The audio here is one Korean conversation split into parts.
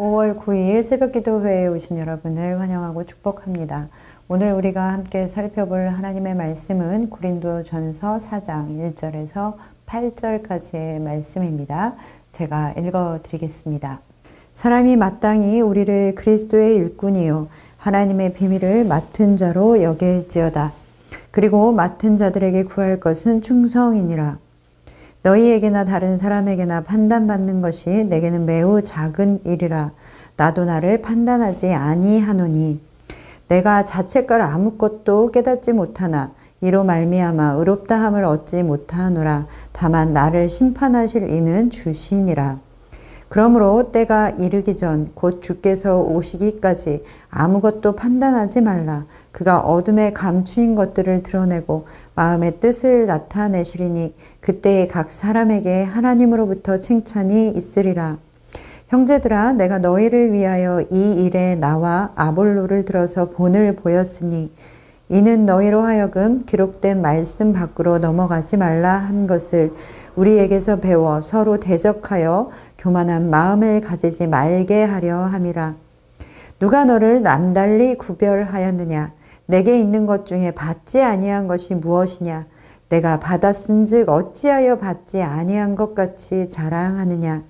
5월 9일 새벽기도회에 오신 여러분을 환영하고 축복합니다. 오늘 우리가 함께 살펴볼 하나님의 말씀은 고린도전서 4장 1절에서 8절까지의 말씀입니다. 제가 읽어드리겠습니다. 사람이 마땅히 우리를 그리스도의 일꾼이요 하나님의 비밀을 맡은 자로 여길지어다. 그리고 맡은 자들에게 구할 것은 충성이니라. 너희에게나 다른 사람에게나 판단받는 것이 내게는 매우 작은 일이라. 나도 나를 판단하지 아니하노니 내가 자책할 아무것도 깨닫지 못하나 이로 말미암아 의롭다함을 얻지 못하노라. 다만 나를 심판하실 이는 주시니라. 그러므로 때가 이르기 전 곧 주께서 오시기까지 아무것도 판단하지 말라. 그가 어둠에 감추인 것들을 드러내고 마음의 뜻을 나타내시리니 그때에 각 사람에게 하나님으로부터 칭찬이 있으리라. 형제들아, 내가 너희를 위하여 이 일에 나와 아볼로를 들어서 본을 보였으니 이는 너희로 하여금 기록된 말씀 밖으로 넘어가지 말라 한 것을 우리에게서 배워 서로 대적하여 교만한 마음을 가지지 말게 하려 함이라. 누가 너를 남달리 구별하였느냐? 내게 있는 것 중에 받지 아니한 것이 무엇이냐? 내가 받았은즉 어찌하여 받지 아니한 것 같이 자랑하느냐?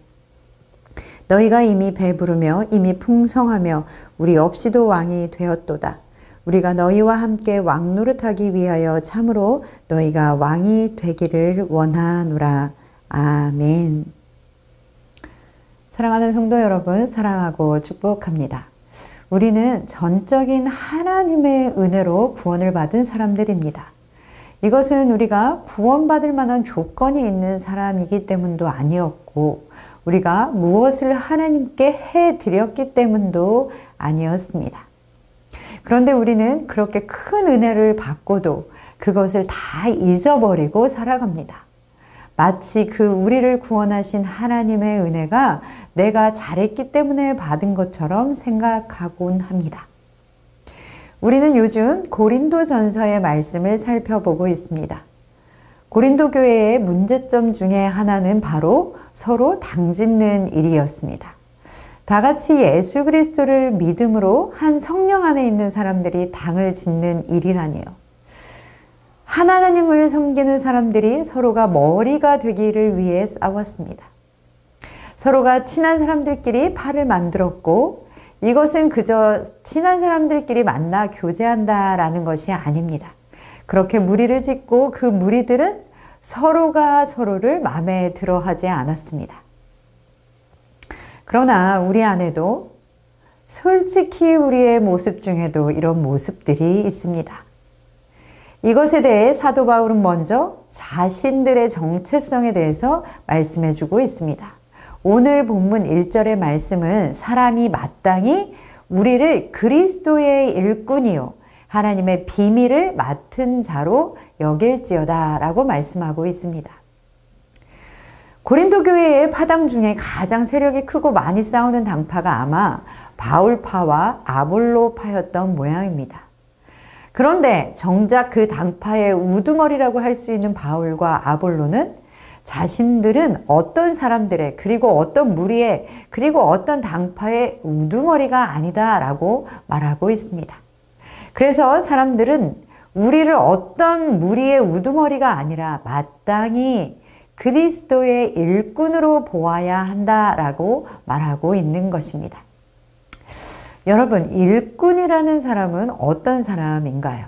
너희가 이미 배부르며 이미 풍성하며 우리 없이도 왕이 되었도다. 우리가 너희와 함께 왕 노릇하기 위하여 참으로 너희가 왕이 되기를 원하노라. 아멘. 사랑하는 성도 여러분, 사랑하고 축복합니다. 우리는 전적인 하나님의 은혜로 구원을 받은 사람들입니다. 이것은 우리가 구원받을 만한 조건이 있는 사람이기 때문도 아니었고 우리가 무엇을 하나님께 해드렸기 때문도 아니었습니다. 그런데 우리는 그렇게 큰 은혜를 받고도 그것을 다 잊어버리고 살아갑니다. 마치 그 우리를 구원하신 하나님의 은혜가 내가 잘했기 때문에 받은 것처럼 생각하곤 합니다. 우리는 요즘 고린도전서의 말씀을 살펴보고 있습니다. 고린도 교회의 문제점 중에 하나는 바로 서로 당짓는 일이었습니다. 다 같이 예수 그리스도를 믿음으로 한 성령 안에 있는 사람들이 당을 짓는 일이라니요. 하나님을 섬기는 사람들이 서로가 머리가 되기를 위해 싸웠습니다. 서로가 친한 사람들끼리 팔을 만들었고 이것은 그저 친한 사람들끼리 만나 교제한다라는 것이 아닙니다. 그렇게 무리를 짓고 그 무리들은 서로가 서로를 마음에 들어 하지 않았습니다. 그러나 우리 안에도 솔직히 우리의 모습 중에도 이런 모습들이 있습니다. 이것에 대해 사도 바울은 먼저 자신들의 정체성에 대해서 말씀해주고 있습니다. 오늘 본문 1절의 말씀은 사람이 마땅히 우리를 그리스도의 일꾼이요 하나님의 비밀을 맡은 자로 여길지어다 라고 말씀하고 있습니다. 고린도 교회의 파당 중에 가장 세력이 크고 많이 싸우는 당파가 아마 바울파와 아볼로파였던 모양입니다. 그런데 정작 그 당파의 우두머리라고 할 수 있는 바울과 아볼로는 자신들은 어떤 사람들의 그리고 어떤 무리의 그리고 어떤 당파의 우두머리가 아니다라고 말하고 있습니다. 그래서 사람들은 우리를 어떤 무리의 우두머리가 아니라 마땅히 그리스도의 일꾼으로 보아야 한다라고 말하고 있는 것입니다. 여러분, 일꾼이라는 사람은 어떤 사람인가요?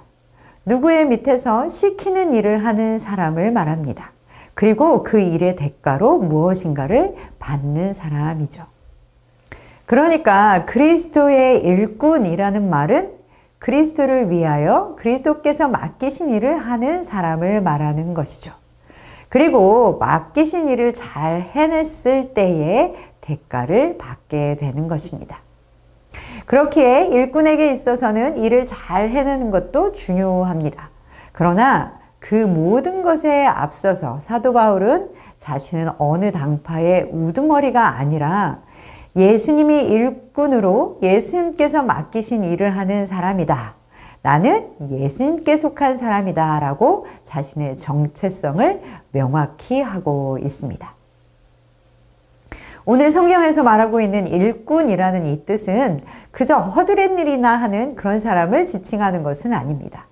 누구의 밑에서 시키는 일을 하는 사람을 말합니다. 그리고 그 일의 대가로 무엇인가를 받는 사람이죠. 그러니까 그리스도의 일꾼이라는 말은 그리스도를 위하여 그리스도께서 맡기신 일을 하는 사람을 말하는 것이죠. 그리고 맡기신 일을 잘 해냈을 때의 대가를 받게 되는 것입니다. 그렇기에 일꾼에게 있어서는 일을 잘 해내는 것도 중요합니다. 그러나 그 모든 것에 앞서서 사도 바울은 자신은 어느 당파의 우두머리가 아니라 예수님이 일꾼으로 예수님께서 맡기신 일을 하는 사람이다. 나는 예수님께 속한 사람이다 라고 자신의 정체성을 명확히 하고 있습니다. 오늘 성경에서 말하고 있는 일꾼이라는 이 뜻은 그저 허드렛 일이나 하는 그런 사람을 지칭하는 것은 아닙니다.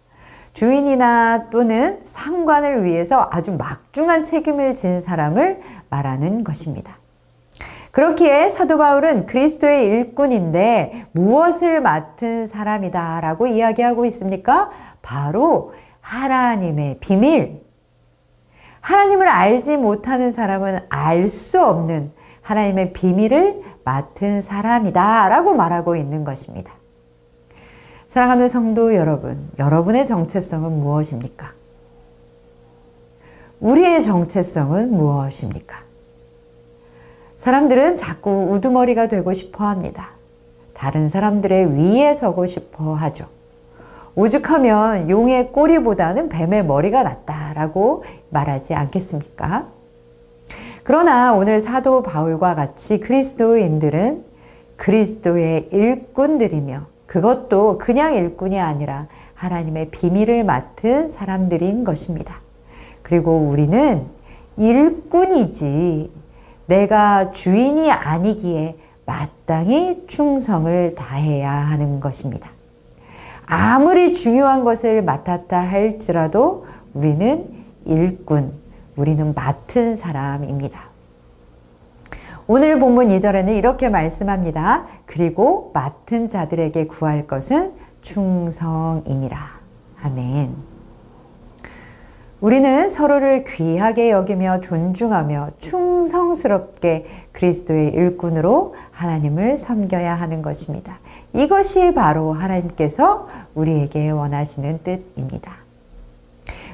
주인이나 또는 상관을 위해서 아주 막중한 책임을 진 사람을 말하는 것입니다. 그렇기에 사도 바울은 그리스도의 일꾼인데 무엇을 맡은 사람이다 라고 이야기하고 있습니까? 바로 하나님의 비밀. 하나님을 알지 못하는 사람은 알 수 없는 하나님의 비밀을 맡은 사람이다 라고 말하고 있는 것입니다. 사랑하는 성도 여러분, 여러분의 정체성은 무엇입니까? 우리의 정체성은 무엇입니까? 사람들은 자꾸 우두머리가 되고 싶어 합니다. 다른 사람들의 위에 서고 싶어 하죠. 오죽하면 용의 꼬리보다는 뱀의 머리가 낫다라고 말하지 않겠습니까? 그러나 오늘 사도 바울과 같이 그리스도인들은 그리스도의 일꾼들이며 그것도 그냥 일꾼이 아니라 하나님의 비밀을 맡은 사람들인 것입니다. 그리고 우리는 일꾼이지 내가 주인이 아니기에 마땅히 충성을 다해야 하는 것입니다. 아무리 중요한 것을 맡았다 할지라도 우리는 일꾼, 우리는 맡은 사람입니다. 오늘 본문 2절에는 이렇게 말씀합니다. 그리고 맡은 자들에게 구할 것은 충성이니라. 아멘. 우리는 서로를 귀하게 여기며 존중하며 충성스럽게 그리스도의 일꾼으로 하나님을 섬겨야 하는 것입니다. 이것이 바로 하나님께서 우리에게 원하시는 뜻입니다.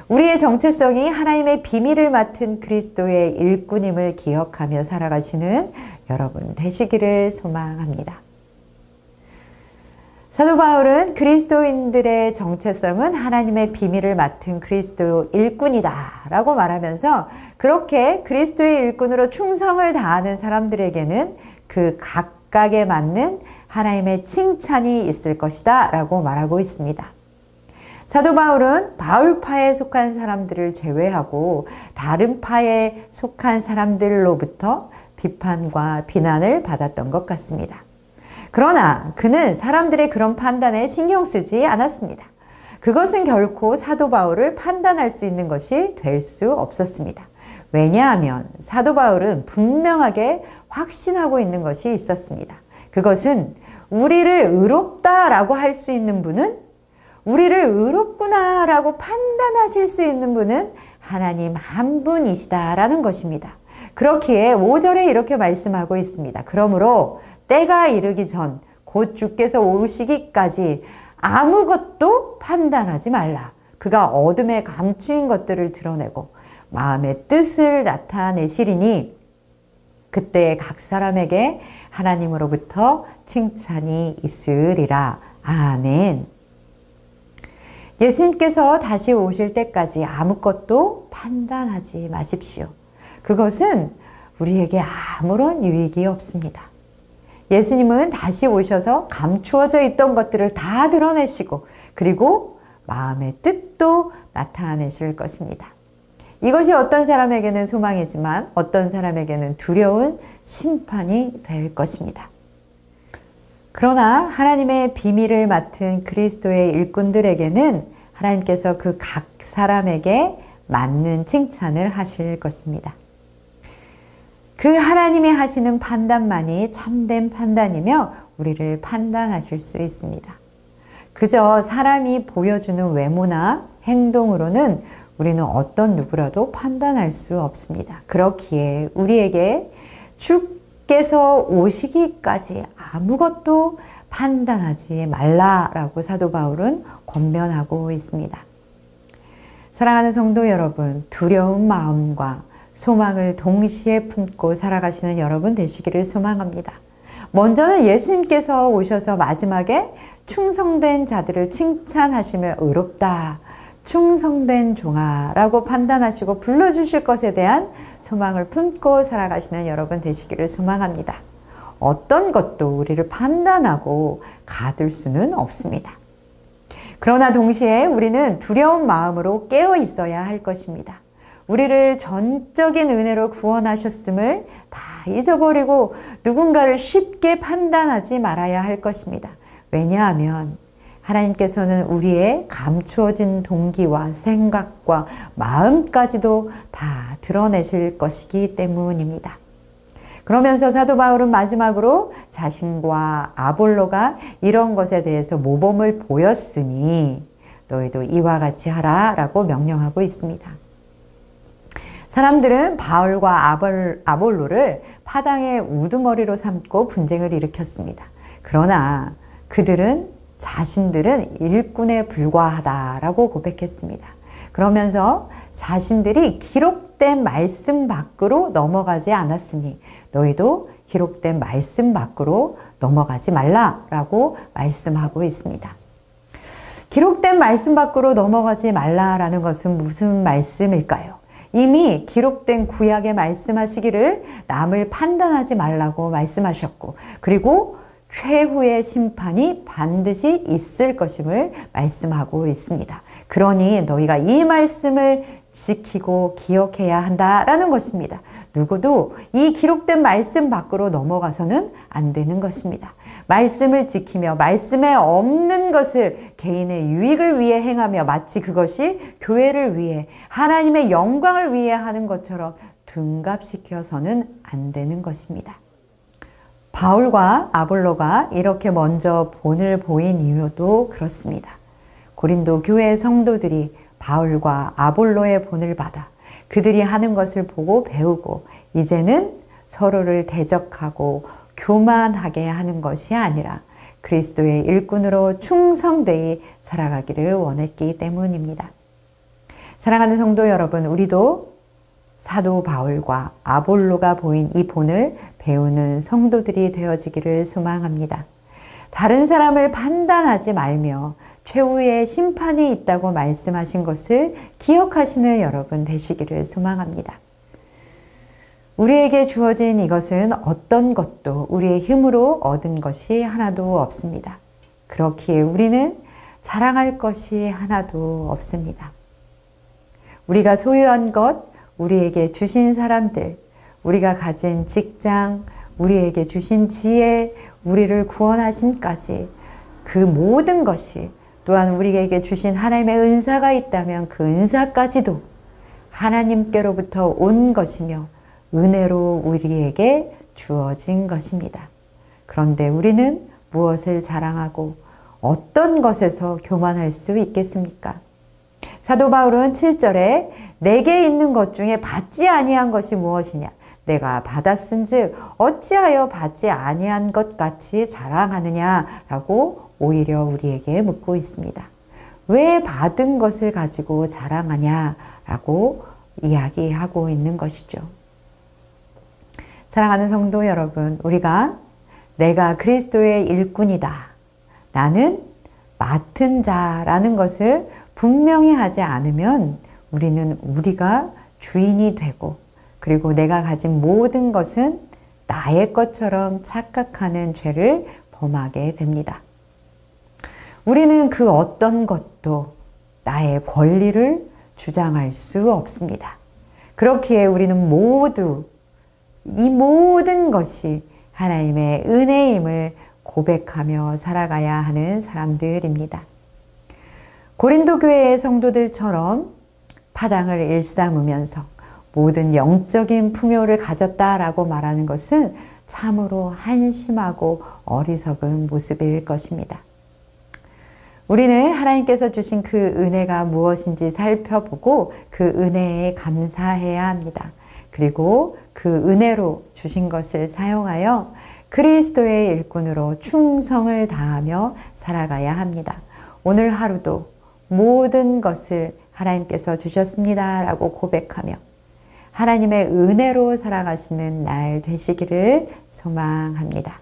우리의 정체성이 하나님의 비밀을 맡은 그리스도의 일꾼임을 기억하며 살아가시는 여러분 되시기를 소망합니다. 사도 바울은 그리스도인들의 정체성은 하나님의 비밀을 맡은 그리스도 일꾼이다 라고 말하면서 그렇게 그리스도의 일꾼으로 충성을 다하는 사람들에게는 그 각각에 맞는 하나님의 칭찬이 있을 것이다 라고 말하고 있습니다. 사도 바울은 바울파에 속한 사람들을 제외하고 다른 파에 속한 사람들로부터 비판과 비난을 받았던 것 같습니다. 그러나 그는 사람들의 그런 판단에 신경 쓰지 않았습니다. 그것은 결코 사도 바울을 판단할 수 있는 것이 될 수 없었습니다. 왜냐하면 사도 바울은 분명하게 확신하고 있는 것이 있었습니다. 그것은 우리를 의롭다라고 할 수 있는 분은 우리를 의롭구나라고 판단하실 수 있는 분은 하나님 한 분이시다라는 것입니다. 그렇기에 5절에 이렇게 말씀하고 있습니다. 그러므로 때가 이르기 전 곧 주께서 오시기까지 아무것도 판단하지 말라. 그가 어둠에 감추인 것들을 드러내고 마음의 뜻을 나타내시리니 그때 각 사람에게 하나님으로부터 칭찬이 있으리라. 아멘. 예수님께서 다시 오실 때까지 아무것도 판단하지 마십시오. 그것은 우리에게 아무런 유익이 없습니다. 예수님은 다시 오셔서 감추어져 있던 것들을 다 드러내시고 그리고 마음의 뜻도 나타내실 것입니다. 이것이 어떤 사람에게는 소망이지만 어떤 사람에게는 두려운 심판이 될 것입니다. 그러나 하나님의 비밀을 맡은 그리스도의 일꾼들에게는 하나님께서 그 각 사람에게 맞는 칭찬을 하실 것입니다. 그 하나님이 하시는 판단만이 참된 판단이며 우리를 판단하실 수 있습니다. 그저 사람이 보여주는 외모나 행동으로는 우리는 어떤 누구라도 판단할 수 없습니다. 그렇기에 우리에게 주께서 오시기까지 아무것도 판단하지 말라라고 사도 바울은 권면하고 있습니다. 사랑하는 성도 여러분, 두려운 마음과 소망을 동시에 품고 살아가시는 여러분 되시기를 소망합니다. 먼저는 예수님께서 오셔서 마지막에 충성된 자들을 칭찬하시며 의롭다, 충성된 종아라고 판단하시고 불러주실 것에 대한 소망을 품고 살아가시는 여러분 되시기를 소망합니다. 어떤 것도 우리를 판단하고 가둘 수는 없습니다. 그러나 동시에 우리는 두려운 마음으로 깨어 있어야 할 것입니다. 우리를 전적인 은혜로 구원하셨음을 다 잊어버리고 누군가를 쉽게 판단하지 말아야 할 것입니다. 왜냐하면 하나님께서는 우리의 감추어진 동기와 생각과 마음까지도 다 드러내실 것이기 때문입니다. 그러면서 사도 바울은 마지막으로 자신과 아볼로가 이런 것에 대해서 모범을 보였으니 너희도 이와 같이 하라 라고 명령하고 있습니다. 사람들은 바울과 아볼로를 파당의 우두머리로 삼고 분쟁을 일으켰습니다. 그러나 자신들은 일꾼에 불과하다라고 고백했습니다. 그러면서 자신들이 기록된 말씀 밖으로 넘어가지 않았으니 너희도 기록된 말씀 밖으로 넘어가지 말라라고 말씀하고 있습니다. 기록된 말씀 밖으로 넘어가지 말라라는 것은 무슨 말씀일까요? 이미 기록된 구약에 말씀하시기를 남을 판단하지 말라고 말씀하셨고, 그리고 최후의 심판이 반드시 있을 것임을 말씀하고 있습니다. 그러니 너희가 이 말씀을 지키고 기억해야 한다라는 것입니다. 누구도 이 기록된 말씀 밖으로 넘어가서는 안 되는 것입니다. 말씀을 지키며 말씀에 없는 것을 개인의 유익을 위해 행하며 마치 그것이 교회를 위해 하나님의 영광을 위해 하는 것처럼 둔갑시켜서는 안 되는 것입니다. 바울과 아볼로가 이렇게 먼저 본을 보인 이유도 그렇습니다. 고린도 교회 성도들이 바울과 아볼로의 본을 받아 그들이 하는 것을 보고 배우고 이제는 서로를 대적하고 교만하게 하는 것이 아니라 그리스도의 일꾼으로 충성되이 살아가기를 원했기 때문입니다. 사랑하는 성도 여러분, 우리도 사도 바울과 아볼로가 보인 이 본을 배우는 성도들이 되어지기를 소망합니다. 다른 사람을 판단하지 말며 최후의 심판이 있다고 말씀하신 것을 기억하시는 여러분 되시기를 소망합니다. 우리에게 주어진 이것은 어떤 것도 우리의 힘으로 얻은 것이 하나도 없습니다. 그렇기에 우리는 자랑할 것이 하나도 없습니다. 우리가 소유한 것, 우리에게 주신 사람들, 우리가 가진 직장, 우리에게 주신 지혜, 우리를 구원하심까지 그 모든 것이 또한 우리에게 주신 하나님의 은사가 있다면 그 은사까지도 하나님께로부터 온 것이며 은혜로 우리에게 주어진 것입니다. 그런데 우리는 무엇을 자랑하고 어떤 것에서 교만할 수 있겠습니까? 사도 바울은 7절에 내게 있는 것 중에 받지 아니한 것이 무엇이냐? 내가 받았은즉 어찌하여 받지 아니한 것 같이 자랑하느냐라고 오히려 우리에게 묻고 있습니다. 왜 받은 것을 가지고 자랑하냐라고 이야기하고 있는 것이죠. 사랑하는 성도 여러분, 우리가 내가 그리스도의 일꾼이다, 나는 맡은 자라는 것을 분명히 하지 않으면 우리는 우리가 주인이 되고 그리고 내가 가진 모든 것은 나의 것처럼 착각하는 죄를 범하게 됩니다. 우리는 그 어떤 것도 나의 권리를 주장할 수 없습니다. 그렇기에 우리는 모두 이 모든 것이 하나님의 은혜임을 고백하며 살아가야 하는 사람들입니다. 고린도 교회의 성도들처럼 파당을 일삼으면서 모든 영적인 풍요를 가졌다라고 말하는 것은 참으로 한심하고 어리석은 모습일 것입니다. 우리는 하나님께서 주신 그 은혜가 무엇인지 살펴보고 그 은혜에 감사해야 합니다. 그리고 그 은혜로 주신 것을 사용하여 그리스도의 일꾼으로 충성을 다하며 살아가야 합니다. 오늘 하루도 모든 것을 하나님께서 주셨습니다 라고 고백하며 하나님의 은혜로 살아가시는 날 되시기를 소망합니다.